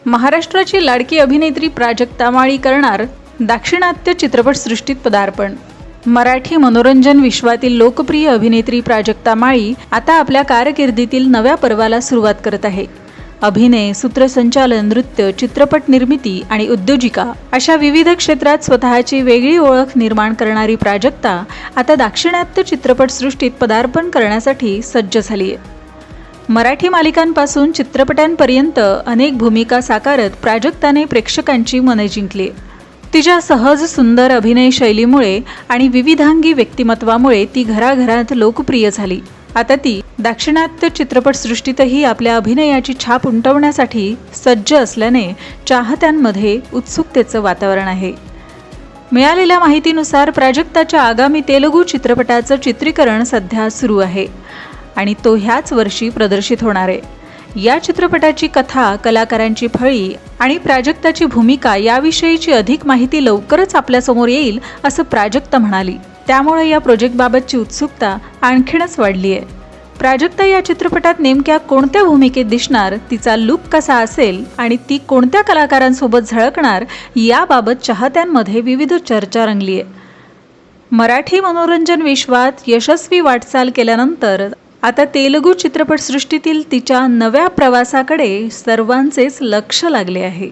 महाराष्ट्राची लाडकी अभिनेत्री प्राजक्ता माळी करणार दाक्षिणात्य चित्रपटसृष्टीत पदार्पण। मराठी मनोरंजन विश्वातील लोकप्रिय अभिनेत्री प्राजक्ता माळी आता आपल्या कारकिर्दीतील नव्या पर्वाला सुरुवात करत आहे। अभिनय, सूत्रसंचालन, नृत्य, चित्रपट निर्मिती आणि उद्योजिका अशा विविध क्षेत्रात स्वतःची वेगळी ओळख निर्माण करणारी प्राजक्ता आता दाक्षिणात्य चित्रपटसृष्टीत पदार्पण करण्यासाठी सज्ज झाली आहे। मराठी मालिकांपासून चित्रपटांपर्यंत अनेक भूमिका साकारत प्राजक्ताने प्रेक्षकांची मने जिंकली। तिच्या सहज सुंदर अभिनय शैलीमुळे आणि विविधांगी व्यक्तिमत्वामुळे ती घराघरात लोकप्रिय झाली। आता ती दाक्षिणात्य चित्रपटसृष्टीतही आपल्या अभिनयाची छाप उमटवण्यासाठी सज्ज असल्याने चाहत्यांमध्ये उत्सुकतेचं वातावरण आहे। मिळालेल्या माहितीनुसार प्राजक्ताच्या आगामी तेलुगू चित्रपटाचं चित्रीकरण सध्या सुरू आहे आणि तो ह्याच वर्षी प्रदर्शित होणार आहे। या चित्रपटाची कथा, कलाकारांची फळी आणि प्राजक्ताची भूमिका याविषयीची अधिक माहिती लवकरच आपल्यासमोर येईल असं प्राजक्ता म्हणाली। त्यामुळे या प्रोजेक्टबाबतची उत्सुकता आणखीनच वाढली आहे। प्राजक्ता या चित्रपटात नेमक्या कोणत्या भूमिकेत दिसणार, तिचा लुक कसा असेल आणि ती कोणत्या कलाकारांसोबत झळकणार याबाबत चाहत्यांमध्ये विविध चर्चा रंगली आहे। मराठी मनोरंजन विश्वात यशस्वी वाटचाल केल्यानंतर आता तेलुगू चित्रपटसृष्टीतील तिच्या नव्या प्रवासाकडे सर्वांचेच लक्ष लागले आहे।